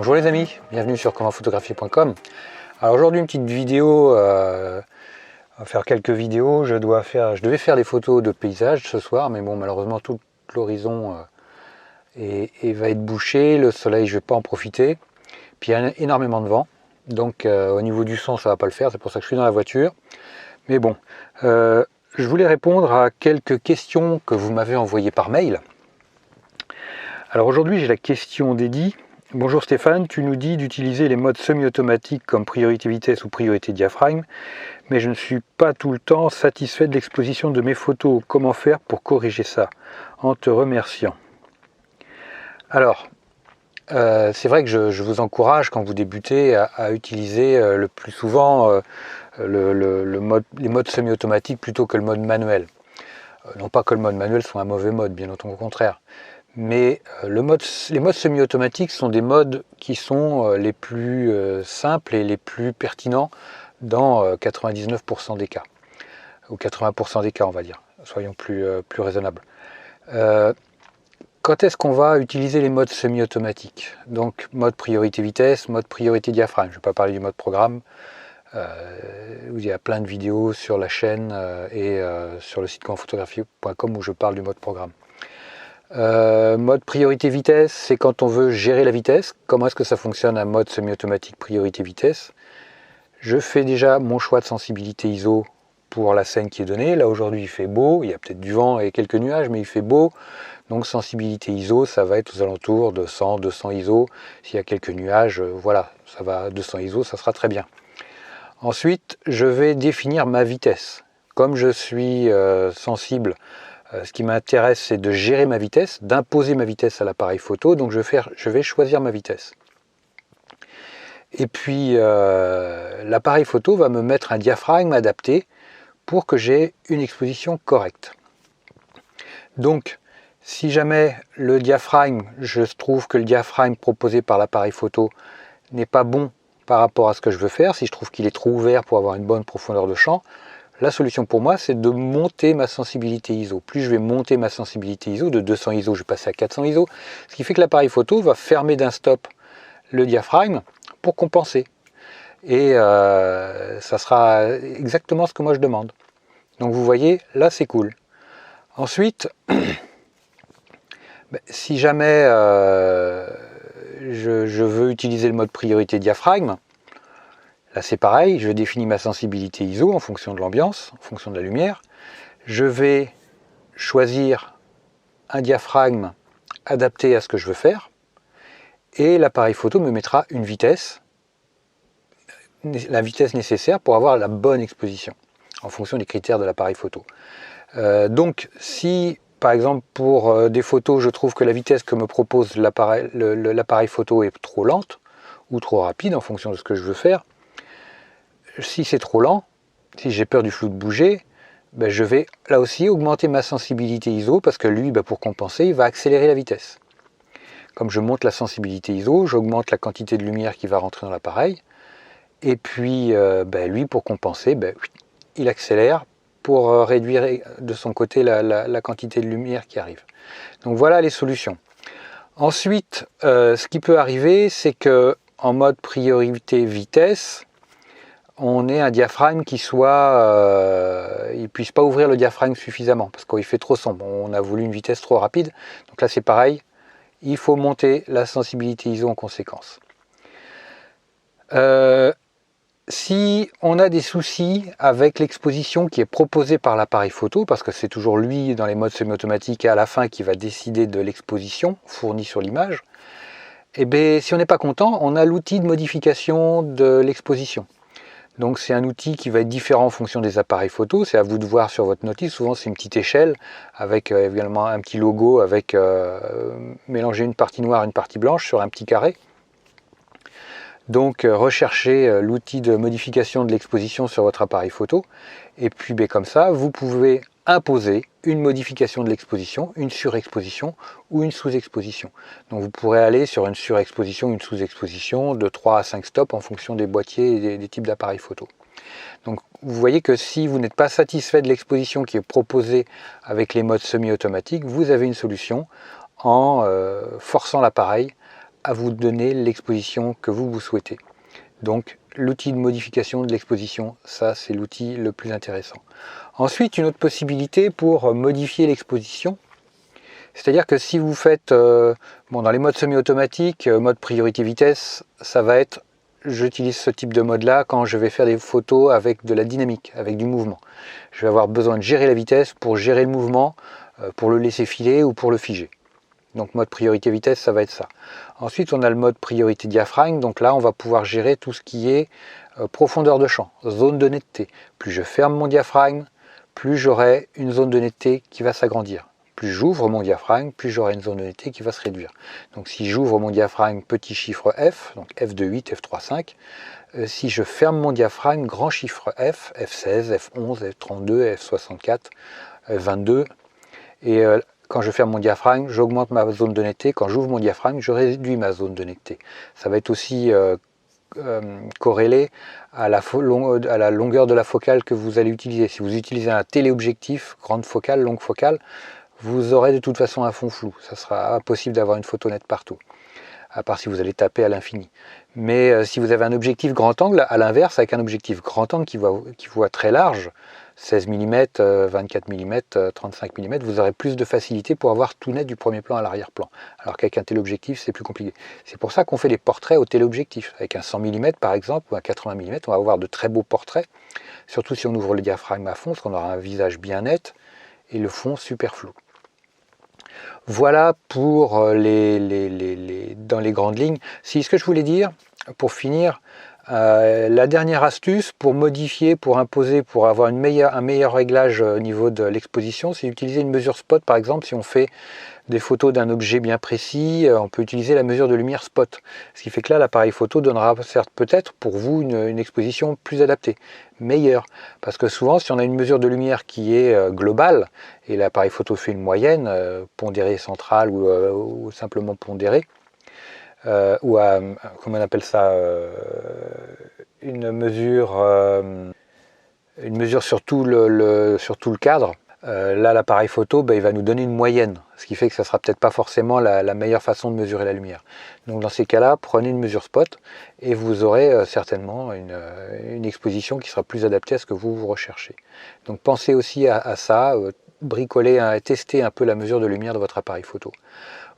Bonjour les amis, bienvenue sur commentphotographie.com. Alors aujourd'hui une petite vidéo, on va faire quelques vidéos. Je devais faire des photos de paysages ce soir, mais bon malheureusement tout l'horizon va être bouché, le soleil je ne vais pas en profiter. Puis il y a énormément de vent, donc au niveau du son ça ne va pas le faire, c'est pour ça que je suis dans la voiture. Mais bon, je voulais répondre à quelques questions que vous m'avez envoyées par mail. Alors aujourd'hui j'ai la question d'Eddy. Bonjour Stéphane, tu nous dis d'utiliser les modes semi-automatiques comme priorité vitesse ou priorité diaphragme, mais je ne suis pas tout le temps satisfait de l'exposition de mes photos. Comment faire pour corriger ça? En te remerciant. Alors, c'est vrai que je vous encourage quand vous débutez à utiliser le plus souvent les modes semi-automatiques plutôt que le mode manuel. Non pas que le mode manuel soit un mauvais mode, bien entendu au contraire. Mais les modes semi-automatiques sont des modes qui sont les plus simples et les plus pertinents dans 99% des cas, ou 80% des cas on va dire, soyons plus raisonnables. Quand est-ce qu'on va utiliser les modes semi-automatiques? Donc mode priorité vitesse, mode priorité diaphragme, je ne vais pas parler du mode programme, il y a plein de vidéos sur la chaîne et sur le site commentphotographie.com où je parle du mode programme. Mode priorité vitesse, c'est quand on veut gérer la vitesse. Comment est-ce que ça fonctionne un mode semi-automatique priorité vitesse? Je fais déjà mon choix de sensibilité ISO pour la scène qui est donnée. Là aujourd'hui il fait beau, il y a peut-être du vent et quelques nuages, mais il fait beau. Donc sensibilité ISO, ça va être aux alentours de 100, 200 ISO. S'il y a quelques nuages, voilà, ça va 200 ISO, ça sera très bien. Ensuite, je vais définir ma vitesse. Comme je suis sensible, ce qui m'intéresse, c'est de gérer ma vitesse, d'imposer ma vitesse à l'appareil photo. Donc je vais choisir ma vitesse. Et puis l'appareil photo va me mettre un diaphragme adapté pour que j'ai une exposition correcte. Donc si jamais le diaphragme, je trouve que le diaphragme proposé par l'appareil photo n'est pas bon par rapport à ce que je veux faire, si je trouve qu'il est trop ouvert pour avoir une bonne profondeur de champ, la solution pour moi, c'est de monter ma sensibilité ISO. Plus je vais monter ma sensibilité ISO, de 200 ISO, je vais passer à 400 ISO, ce qui fait que l'appareil photo va fermer d'un stop le diaphragme pour compenser. Et ça sera exactement ce que moi je demande. Donc vous voyez, là c'est cool. Ensuite, si jamais je veux utiliser le mode priorité diaphragme, là c'est pareil, je définis ma sensibilité ISO en fonction de l'ambiance, en fonction de la lumière. Je vais choisir un diaphragme adapté à ce que je veux faire et l'appareil photo me mettra une vitesse, la vitesse nécessaire pour avoir la bonne exposition en fonction des critères de l'appareil photo. Donc si par exemple pour des photos je trouve que la vitesse que me propose l'appareil photo est trop lente ou trop rapide en fonction de ce que je veux faire, si c'est trop lent, si j'ai peur du flou de bouger, je vais là aussi augmenter ma sensibilité ISO parce que lui, pour compenser, il va accélérer la vitesse. Comme je monte la sensibilité ISO, j'augmente la quantité de lumière qui va rentrer dans l'appareil. Et puis lui, pour compenser, il accélère pour réduire de son côté la quantité de lumière qui arrive. Donc voilà les solutions. Ensuite, ce qui peut arriver, c'est que en mode priorité vitesse, on ait un diaphragme qui soit, il ne puisse pas ouvrir le diaphragme suffisamment parce qu'il fait trop sombre. On a voulu une vitesse trop rapide. Donc là c'est pareil, il faut monter la sensibilité ISO en conséquence. Si on a des soucis avec l'exposition qui est proposée par l'appareil photo, parce que c'est toujours lui dans les modes semi-automatiques à la fin qui va décider de l'exposition fournie sur l'image, et si on n'est pas content, on a l'outil de modification de l'exposition. Donc c'est un outil qui va être différent en fonction des appareils photo, c'est à vous de voir sur votre notice, souvent c'est une petite échelle avec également un petit logo avec mélanger une partie noire et une partie blanche sur un petit carré. Donc recherchez l'outil de modification de l'exposition sur votre appareil photo et puis comme ça vous pouvez imposer une modification de l'exposition, une surexposition ou une sous-exposition. Donc vous pourrez aller sur une surexposition, une sous-exposition de 3 à 5 stops en fonction des boîtiers et des types d'appareils photo. Donc vous voyez que si vous n'êtes pas satisfait de l'exposition qui est proposée avec les modes semi-automatiques, vous avez une solution en forçant l'appareil à vous donner l'exposition que vous souhaitez. Donc l'outil de modification de l'exposition, ça c'est l'outil le plus intéressant. Ensuite, une autre possibilité pour modifier l'exposition, c'est-à-dire que si vous faites, dans les modes semi-automatiques, mode priorité vitesse, ça va être, j'utilise ce type de mode-là quand je vais faire des photos avec de la dynamique, avec du mouvement. Je vais avoir besoin de gérer la vitesse pour gérer le mouvement, pour le laisser filer ou pour le figer. Donc mode priorité vitesse, ça va être ça. Ensuite, on a le mode priorité diaphragme. Donc là, on va pouvoir gérer tout ce qui est profondeur de champ, zone de netteté. Plus je ferme mon diaphragme, plus j'aurai une zone de netteté qui va s'agrandir. Plus j'ouvre mon diaphragme, plus j'aurai une zone de netteté qui va se réduire. Donc si j'ouvre mon diaphragme petit chiffre F, donc F de 8, F3,5, si je ferme mon diaphragme grand chiffre F, F16, F11, F32, F64, F22, et quand je ferme mon diaphragme, j'augmente ma zone de netteté. Quand j'ouvre mon diaphragme, je réduis ma zone de netteté. Ça va être aussi corrélé à la longueur de la focale que vous allez utiliser. Si vous utilisez un téléobjectif, grande focale, longue focale, vous aurez de toute façon un fond flou. Ça sera impossible d'avoir une photo nette partout, à part si vous allez taper à l'infini. Mais si vous avez un objectif grand angle, à l'inverse, avec un objectif grand angle qui voit très large, 16 mm, 24 mm, 35 mm, vous aurez plus de facilité pour avoir tout net du premier plan à l'arrière-plan. Alors qu'avec un téléobjectif, c'est plus compliqué. C'est pour ça qu'on fait les portraits au téléobjectif. Avec un 100 mm par exemple, ou un 80 mm, on va avoir de très beaux portraits, surtout si on ouvre le diaphragme à fond, parce qu'on aura un visage bien net et le fond super flou. Voilà pour dans les grandes lignes. Si ce que je voulais dire, pour finir, la dernière astuce pour modifier, pour imposer, pour avoir un meilleur réglage au niveau de l'exposition, c'est d'utiliser une mesure spot. Par exemple, si on fait des photos d'un objet bien précis, on peut utiliser la mesure de lumière spot. Ce qui fait que là, l'appareil photo donnera certes peut-être pour vous une exposition plus adaptée, meilleure. Parce que souvent, si on a une mesure de lumière qui est globale, et l'appareil photo fait une moyenne, pondérée centrale ou simplement pondérée, ou comment on appelle ça, une mesure sur tout le cadre. Là, l'appareil photo, il va nous donner une moyenne, ce qui fait que ça ne sera peut-être pas forcément la meilleure façon de mesurer la lumière. Donc dans ces cas-là, prenez une mesure spot et vous aurez certainement une exposition qui sera plus adaptée à ce que vous recherchez. Donc pensez aussi à ça, bricoler, tester un peu la mesure de lumière de votre appareil photo.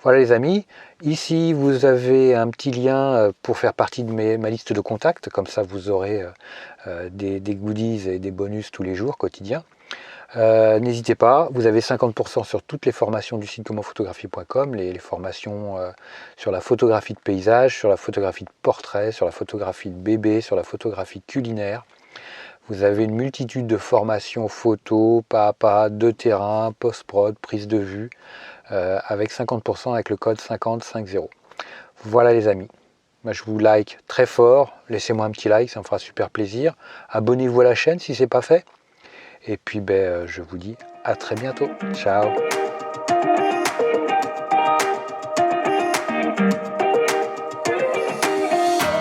Voilà les amis, ici vous avez un petit lien pour faire partie de ma liste de contacts, comme ça vous aurez des goodies et des bonus tous les jours, quotidiens. N'hésitez pas, vous avez 50% sur toutes les formations du site commentphotographie.com, les formations sur la photographie de paysage, sur la photographie de portrait, sur la photographie de bébé, sur la photographie culinaire. Vous avez une multitude de formations photo, pas à pas, de terrain, post-prod, prise de vue, avec 50% avec le code 5050. Voilà les amis. Moi, je vous like très fort, laissez-moi un petit like, ça me fera super plaisir. Abonnez-vous à la chaîne si ce n'est pas fait. Et puis je vous dis à très bientôt. Ciao.